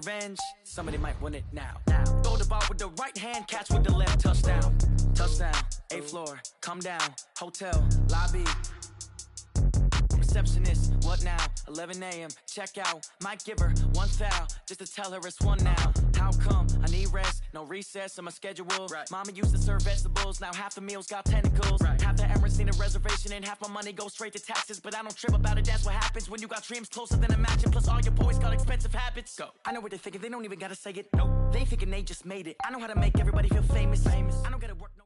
revenge, somebody might win it now. Throw the ball with the right hand, catch with the left, touchdown. Touchdown, 8th floor, come down, hotel, lobby. Receptionist, what now? 11 a.m., check out. Might give her one foul, just to tell her it's one now. How come? I need rest, no recess on my schedule. Right. Mama used to serve vegetables, now half the meals got tentacles. Right. Half the Emirates need a reservation and half my money goes straight to taxes. But I don't trip about it, that's what happens when you got dreams closer than a match. Plus all your boys got expensive habits. Go. I know what they're thinking, they don't even gotta say it. Nope. They thinking they just made it. I know how to make everybody feel famous. I don't gotta work no.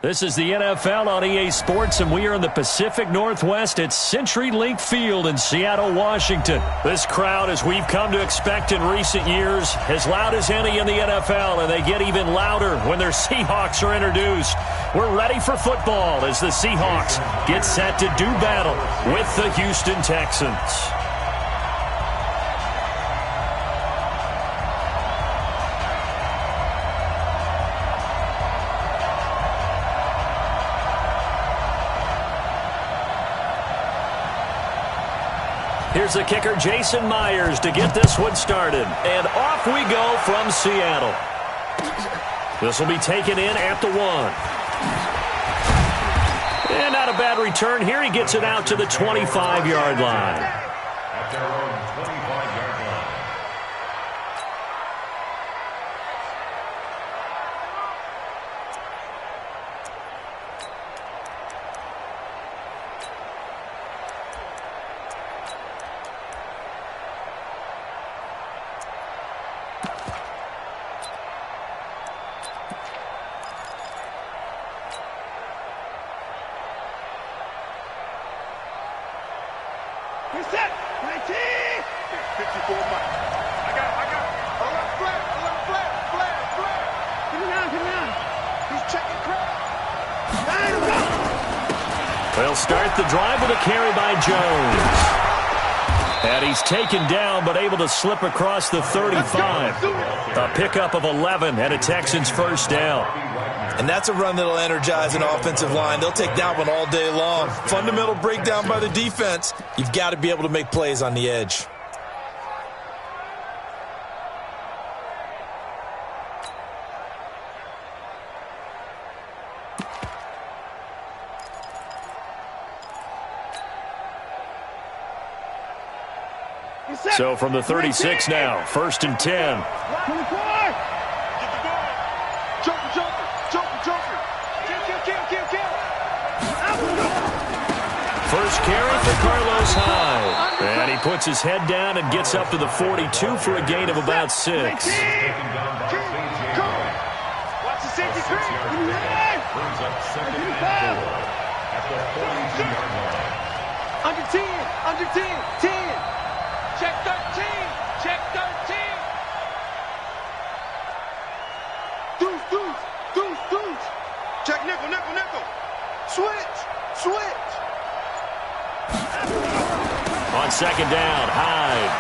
This is the NFL on EA Sports, and we are in the Pacific Northwest at CenturyLink Field in Seattle, Washington. This crowd, as we've come to expect in recent years, as loud as any in the NFL, and they get even louder when their Seahawks are introduced. We're ready for football as the Seahawks get set to do battle with the Houston Texans. Here's the kicker, Jason Myers, to get this one started. And off we go from Seattle. This will be taken in at the 1. And not a bad return here. He gets it out to the 25-yard line. Reset! 19! 54 Mike. I got it. A little flare. Get him down. He's checking crap. They'll start the drive with a carry by Jones. And he's taken down, but able to slip across the 35. A pickup of 11 and a Texans first down. And that's a run that'll energize an offensive line. They'll take that one all day long. Fundamental breakdown by the defense. You've got to be able to make plays on the edge. So from the 36 now, 1st and 10. 24! Joker. Kill. First carry for Carlos Hyde. And he puts his head down and gets up to the 42 for a gain of about 6. Watch the safety screen. Brings up 2nd and 4 at the 42-yard line. Under 10. Check 13. Deuce. Check nickel. Switch. On 2nd down, Hyde.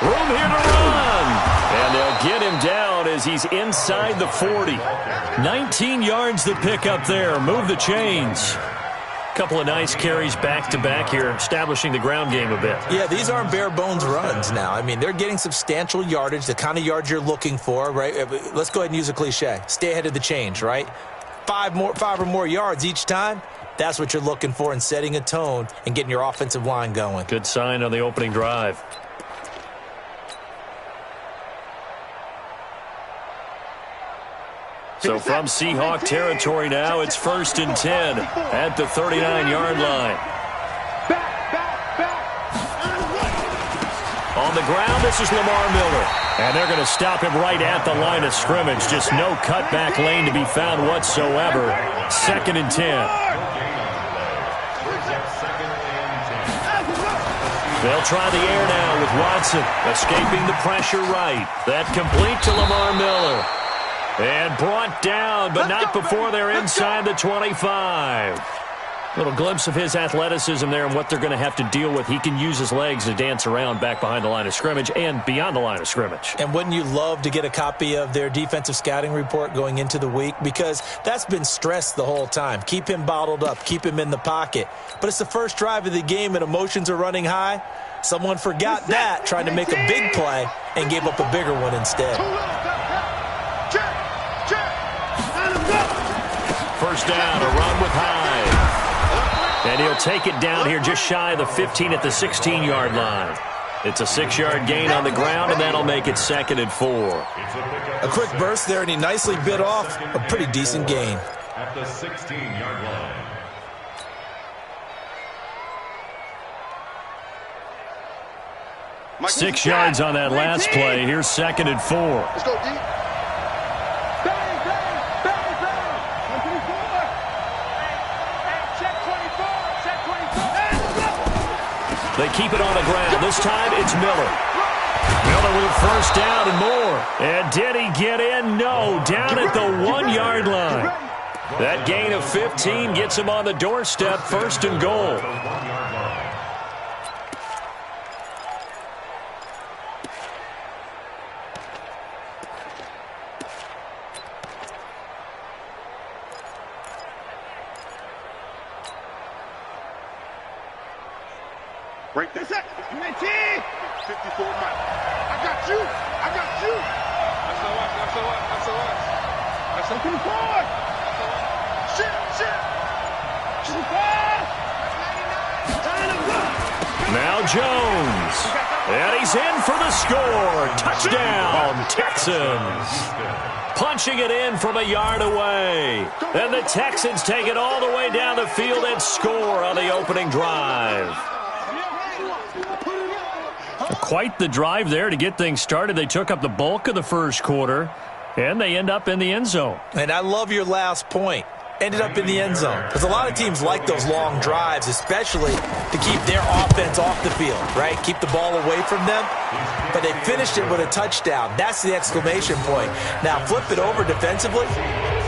Room here to run. And they'll get him down as he's inside the 40. 19 yards to pick up there. Move the chains. Couple of nice carries back-to-back here, establishing the ground game a bit. Yeah, these aren't bare-bones runs now. I mean, they're getting substantial yardage, the kind of yards you're looking for, right? Let's go ahead and use a cliche. Stay ahead of the change, right? 5 or more yards each time. That's what you're looking for in setting a tone and getting your offensive line going. Good sign on the opening drive. So from Seahawk territory now, it's 1st and 10 at the 39-yard line. On the ground, this is Lamar Miller. And they're going to stop him right at the line of scrimmage. Just no cutback lane to be found whatsoever. 2nd and 10. They'll try the air now with Watson, escaping the pressure right. That complete to Lamar Miller. And brought down, but not before they're inside the 25. Little glimpse of his athleticism there and what they're going to have to deal with. He can use his legs to dance around back behind the line of scrimmage and beyond the line of scrimmage. And wouldn't you love to get a copy of their defensive scouting report going into the week? Because that's been stressed the whole time. Keep him bottled up. Keep him in the pocket. But it's the first drive of the game and emotions are running high. Someone forgot that, trying to make a big play, and gave up a bigger one instead. First down, a run with Hyde. And he'll take it down here just shy of the 15 at the 16-yard line. It's a 6-yard gain on the ground, and that'll make it 2nd and 4. A quick burst there, and he nicely bit off a pretty decent gain. At the 16-yard line. 6 yards on that last play. Here's 2nd and 4. Let's go, D. Bang, bang, bang, bang. 124. Check 24. Check 24. They keep it on the ground. This time it's Miller. Miller with a first down and more. And did he get in? No. Down at the 1-yard line. That gain of 15 gets him on the doorstep. 1st and goal. Break this up. 54 Mike. I got you. I got you. That's so us. That's so us. That's so us. That's so 54. Shit. Shit. 55. Now Jones. And he's in for the score. Touchdown, Texans. Punching it in from a yard away. And the Texans take it all the way down the field and score on the opening drive. Quite the drive there to get things started. They took up the bulk of the first quarter, and they end up in the end zone. And I love your last point. Ended up in the end zone. Because a lot of teams like those long drives, especially to keep their offense off the field, right? Keep the ball away from them. But they finished it with a touchdown. That's the exclamation point. Now, flip it over defensively.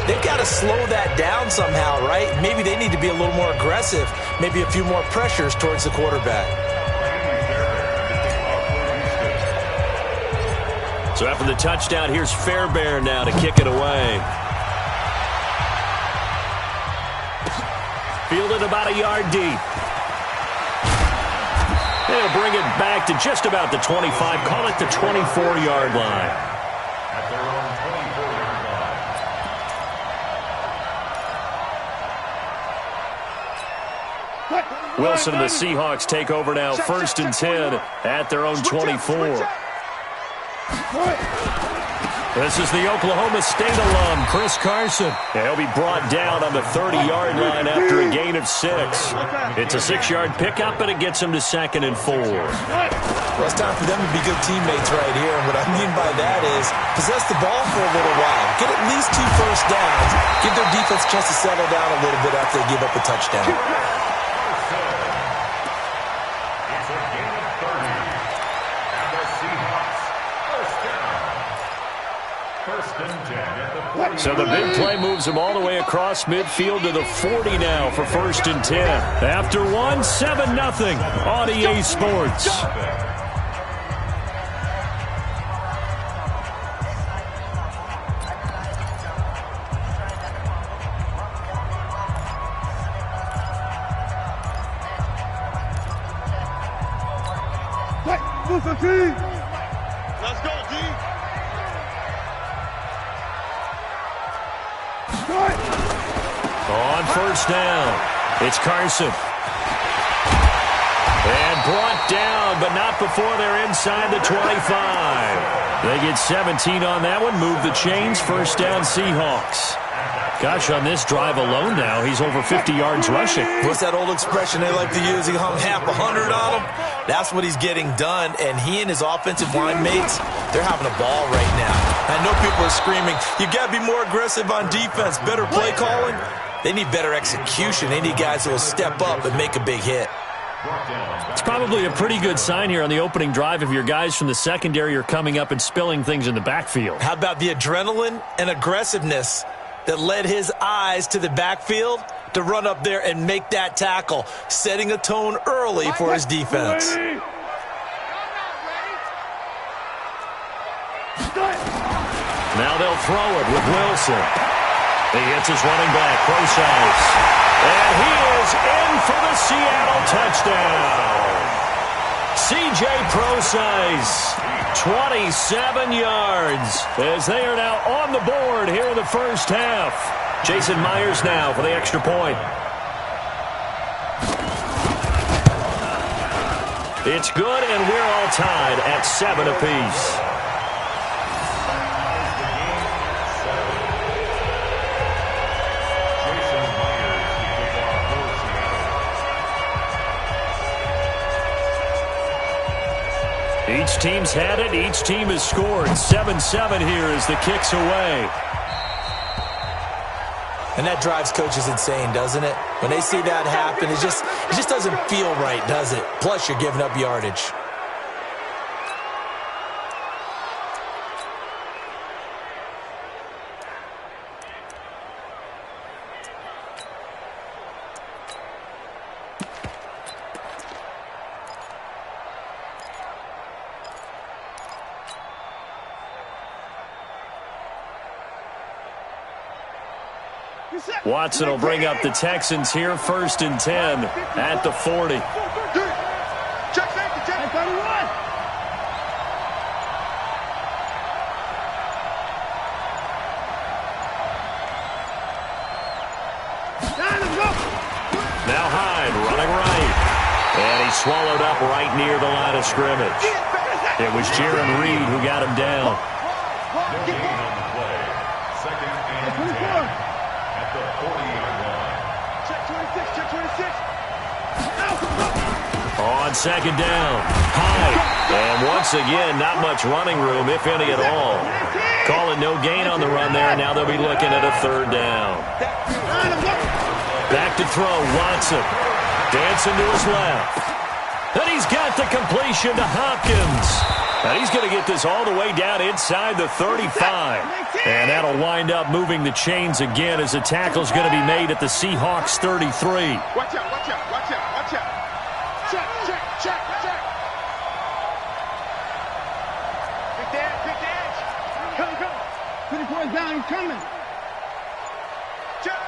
They've got to slow that down somehow, right? Maybe they need to be a little more aggressive. Maybe a few more pressures towards the quarterback. So after the touchdown, here's Fairbairn now to kick it away. Fielded about a yard deep. They'll bring it back to just about the 25. Call it the 24-yard line. At their own 24-yard line. Wilson and the Seahawks take over now, 1st and 10 at their own 24. This is the Oklahoma State alum, Chris Carson. He'll be brought down on the 30-yard line after a gain of 6. It's a 6-yard pickup, and it gets him to 2nd and 4. Well, it's time for them to be good teammates right here. And what I mean by that is possess the ball for a little while. Get at least 2 first downs. Give their defense a chance to settle down a little bit after they give up a touchdown. It's a gain of 30. And the Seahawks first down. 1st and 10 at the 40. So the big play moves him all the way across midfield to the 40 now for 1st and 10. After 1, 7-0 on EA Sports. Let's go, D. On 1st down, it's Carson. And brought down, but not before they're inside the 25. They get 17 on that one, move the chains, 1st down Seahawks. Gosh, on this drive alone now, he's over 50 yards rushing. What's that old expression they like to use? He hung half 100 on him. That's what he's getting done. And he and his offensive line mates, they're having a ball right now. I know people are screaming, you got to be more aggressive on defense, better play calling. They need better execution. They need guys who will step up and make a big hit. It's probably a pretty good sign here on the opening drive if your guys from the secondary are coming up and spilling things in the backfield. How about the adrenaline and aggressiveness that led his eyes to the backfield to run up there and make that tackle, setting a tone early for his defense. Now they'll throw it with Wilson. He hits his running back, close ice. And he is in for the Seattle touchdown. C.J. Procise, 27 yards, as they are now on the board here in the first half. Jason Myers now for the extra point. It's good, and we're all tied at 7 apiece. Each team's had it. Each team has scored. 7-7 here as the kick's away. And that drives coaches insane, doesn't it? When they see that happen, it just doesn't feel right, does it? Plus, you're giving up yardage. Watson will bring up the Texans here, 1st and 10 at the 40. Check safety, check. 31. Now Hyde running right. And he swallowed up right near the line of scrimmage. It was Jaron Reed who got him down. No gain on the play. 2nd and 10. At the 40-yard line. Check 26, check 26. On 2nd down, Hyde. And once again, not much running room, if any at all. Call it no gain on the run there. Now they'll be looking at a 3rd down. Back to throw, Watson. Dancing to his left. And he's got the completion to Hopkins. And he's going to get this all the way down inside the 35. And that'll wind up moving the chains again as the tackle's going to be made at the Seahawks 33. Watch out, watch out, watch out, watch out. Check, check, check, check. Big dance. Come, come. 24 is down, he's coming. Check.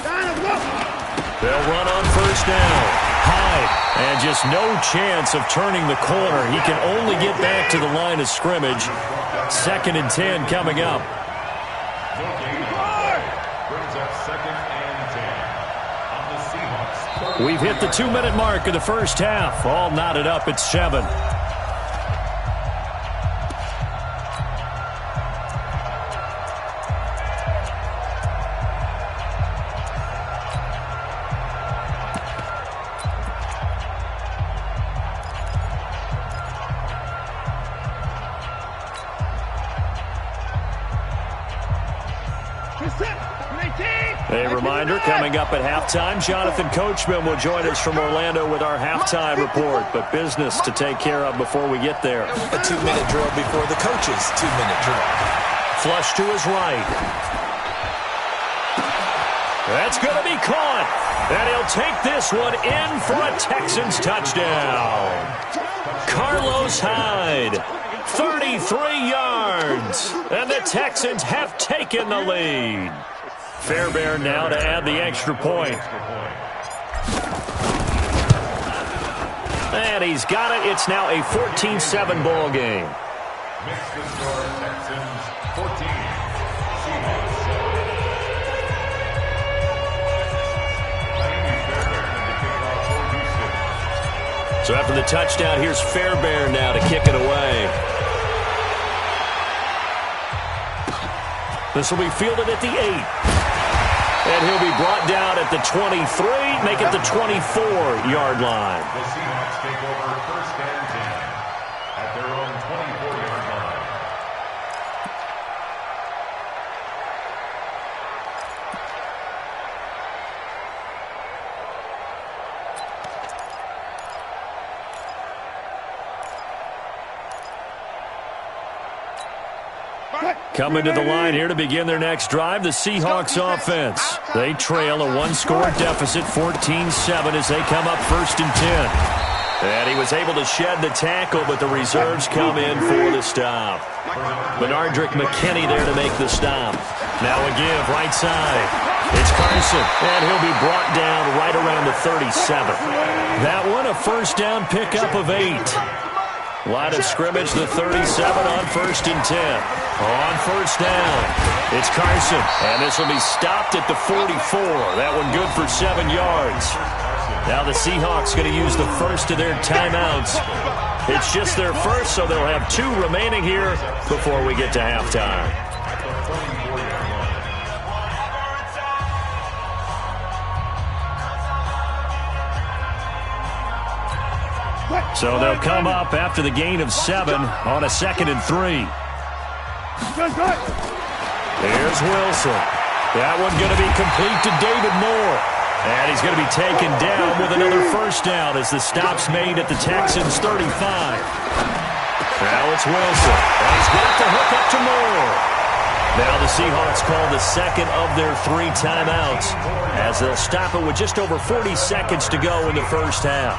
Down, go. They'll run on 1st down. Hyde, and just no chance of turning the corner. He can only get back to the line of scrimmage. 2nd and 10 coming up. No gain on the play. Brings up 2nd and 10 on the Seahawks. We've hit the 2-minute mark of the first half. All knotted up at 7. A reminder, coming up at halftime, Jonathan Coachman will join us from Orlando with our halftime report, but business to take care of before we get there. A 2-minute drill before the coach's 2-minute drill. Flush to his right. That's going to be caught, and he'll take this one in for a Texans touchdown. Carlos Hyde, 33 yards, and the Texans have taken the lead. Fairbairn now to add the extra point. And he's got it. It's now a 14-7 ball game. Makes the score Texans 14. Seahawks 7. So after the touchdown, here's Fairbairn now to kick it away. This will be fielded at the 8. And he'll be brought down at the 23, make it the 24-yard line. The Seahawks take over 1st and 10 at their own 24-yard line. Coming to the line here to begin their next drive, the Seahawks offense. They trail a 1-score deficit, 14-7, as they come up 1st and 10. And he was able to shed the tackle, but the reserves come in for the stop. Benardrick McKinney there to make the stop. Now a give right side. It's Carson, and he'll be brought down right around the 37. That one, a first down pickup of 8. Line of scrimmage, the 37 on 1st and 10. On first down, it's Carson, and this will be stopped at the 44. That one good for 7 yards. Now the Seahawks going to use the first of their timeouts. It's just their first, so they'll have 2 remaining here before we get to halftime. So they'll come up after the gain of 7 on a 2nd and 3. Here's Wilson. That one going to be complete to David Moore. And he's going to be taken down with another first down as the stop's made at the Texans' 35. Now it's Wilson. And he's got the hook up to Moore. Now the Seahawks call the second of their 3 timeouts as they'll stop it with just over 40 seconds to go in the first half.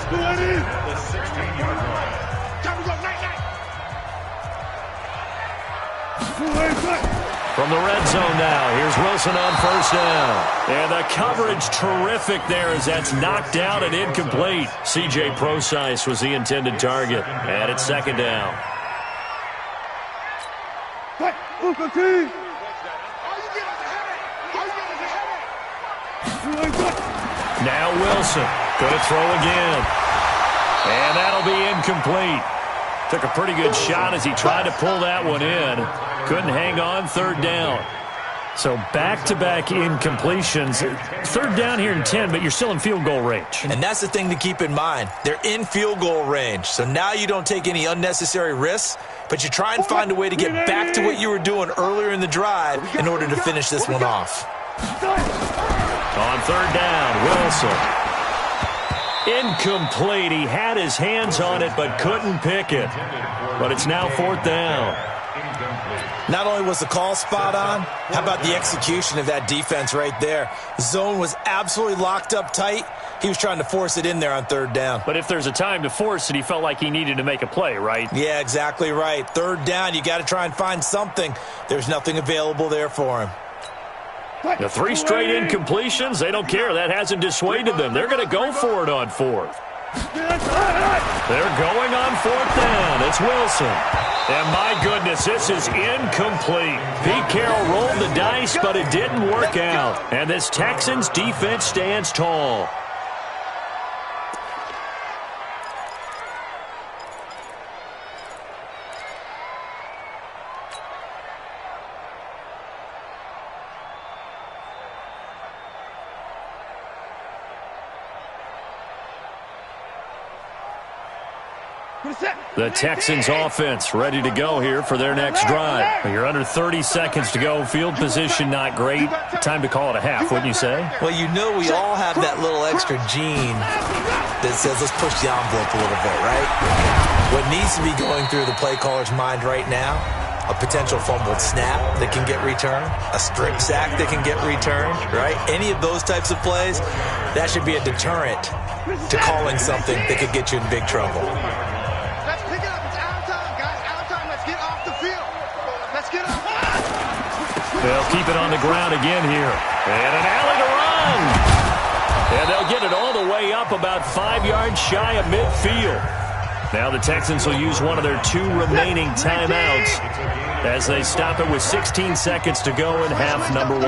The 16-yard line. From the red zone now, here's Wilson on first down. And the coverage terrific there as that's knocked down and incomplete. C.J. Procise was the intended target. And it's 2nd down. Now Wilson. Going to throw again. And that'll be incomplete. Took a pretty good shot as he tried to pull that one in. Couldn't hang on, 3rd down. So back-to-back incompletions. 3rd down here in 10, but you're still in field goal range. And that's the thing to keep in mind. They're in field goal range. So now you don't take any unnecessary risks, but you try and find a way to get back to what you were doing earlier in the drive in order to finish this one off. On 3rd down, Wilson. Incomplete. He had his hands on it but couldn't pick it. But it's now 4th down. Not only was the call spot on, how about the execution of that defense right there? The zone was absolutely locked up tight. He was trying to force it in there on 3rd down. But if there's a time to force it, he felt like he needed to make a play, right? Yeah, exactly right. 3rd down, you got to try and find something. There's nothing available there for him. The 3 straight incompletions, they don't care. That hasn't dissuaded them. They're going to go for it on 4th. They're going on 4th down. It's Wilson. And my goodness, this is incomplete. Pete Carroll rolled the dice, but it didn't work out. And this Texans defense stands tall. The Texans offense ready to go here for their next drive. You're under 30 seconds to go. Field position not great. Time to call it a half, wouldn't you say? Well, you know we all have that little extra gene that says let's push the envelope a little bit, right? What needs to be going through the play caller's mind right now, a potential fumbled snap that can get returned, a strip sack that can get returned, right? Any of those types of plays, that should be a deterrent to calling something that could get you in big trouble. They'll keep it on the ground again here. And an alley to run. And they'll get it all the way up about 5 yards shy of midfield. Now the Texans will use one of their 2 remaining timeouts as they stop it with 16 seconds to go in half number 1.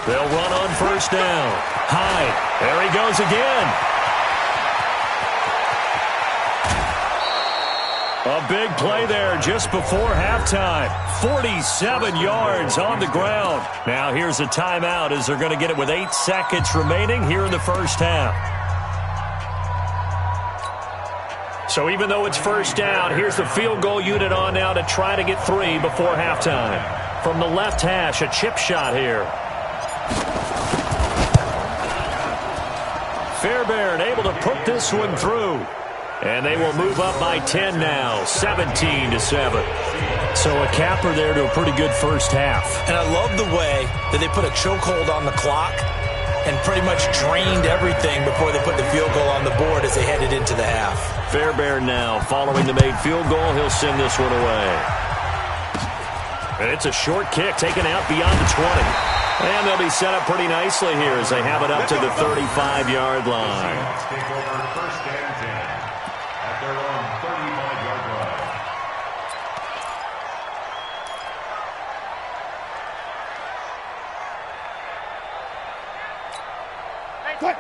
They'll run on first down. Hyde. There he goes again. A big play there just before halftime. 47 yards on the ground. Now here's a timeout as they're going to get it with 8 seconds remaining here in the first half. So even though it's first down, here's the field goal unit on now to try to get 3 before halftime. From the left hash, a chip shot here. Fairbairn able to put this one through. And they will move up by 10 now, 17-7. So a capper there to a pretty good first half. And I love the way that they put a chokehold on the clock and pretty much drained everything before they put the field goal on the board as they headed into the half. Fairbairn now following the made field goal. He'll send this one away. And it's a short kick taken out beyond the 20. And they'll be set up pretty nicely here as they have it up to the 35-yard line. Take over first and 10 at their own 35-yard line.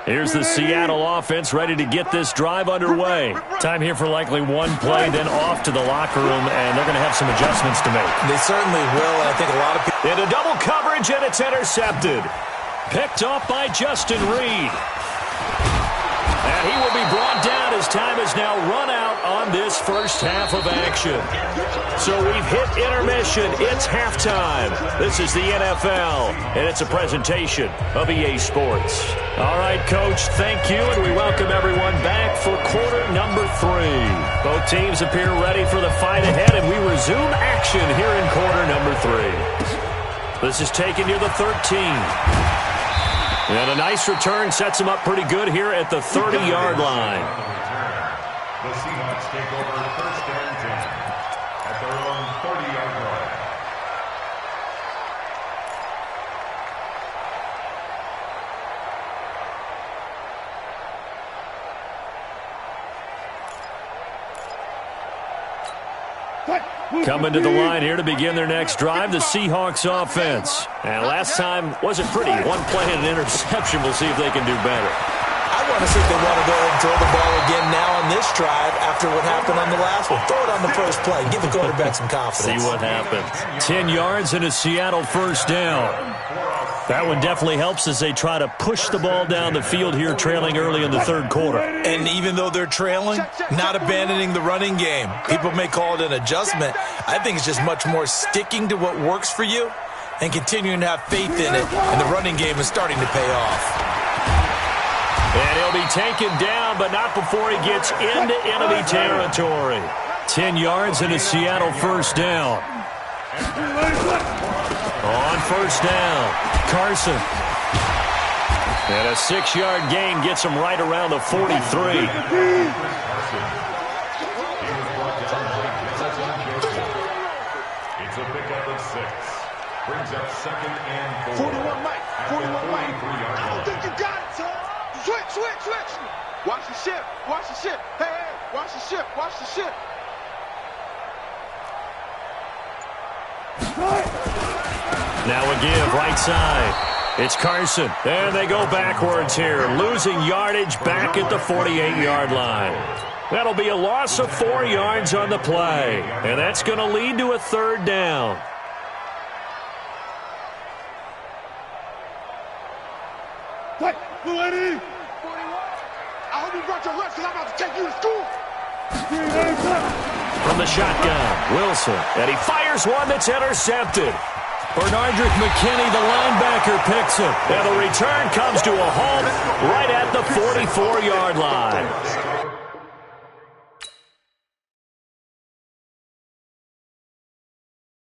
Here's the Seattle offense ready to get this drive underway. Time here for likely one play, then off to the locker room, and they're going to have some adjustments to make. They certainly will, and I think a lot of people... Into double coverage, and it's intercepted. Picked off by Justin Reed. And he will be brought down as time has now run out on this first half of action. So we've hit intermission. It's halftime. This is the NFL, and it's a presentation of EA Sports. All right, Coach, thank you, and we welcome everyone back for quarter number 3. Both teams appear ready for the fight ahead, and we resume action here in quarter number 3. This is taken near the 13. And a nice return sets him up pretty good here at the 30-yard line. The Seahawks take over first and 10 at their own 30-yard line. Coming to the line here to begin their next drive, the Seahawks offense. And last time wasn't pretty. One play and an interception. We'll see if they can do better. I want to see if they want to go ahead and throw the ball again now on this drive after what happened on the last one. Throw it on the first play. Give the quarterback some confidence. See what happens. 10 yards and a Seattle first down. That one definitely helps as they try to push the ball down the field here, trailing early in the third quarter. And even though they're trailing, not abandoning the running game. People may call it an adjustment. I think it's just much more sticking to what works for you and continuing to have faith in it, and the running game is starting to pay off. And he'll be taken down, but not before he gets into enemy territory. 10 yards and a Seattle first down. On first down, Carson. And a 6-yard gain gets him right around the 43. It's a pickup of 6. Brings up second and 4. 41 Mike. 41 Mike. I don't think you got it, son. Switch. Watch the ship. Hey, watch the ship. Now a give, right side. It's Carson. And they go backwards here, losing yardage back at the 48-yard line. That'll be a loss of 4 yards on the play. And that's going to lead to a third down. What? Lady? I hope you brought your lunch because I'm about to take you to school. From the shotgun, Wilson. And he fires one that's intercepted. Bernardrick McKinney, the linebacker, picks him. And the return comes to a halt right at the 44-yard line.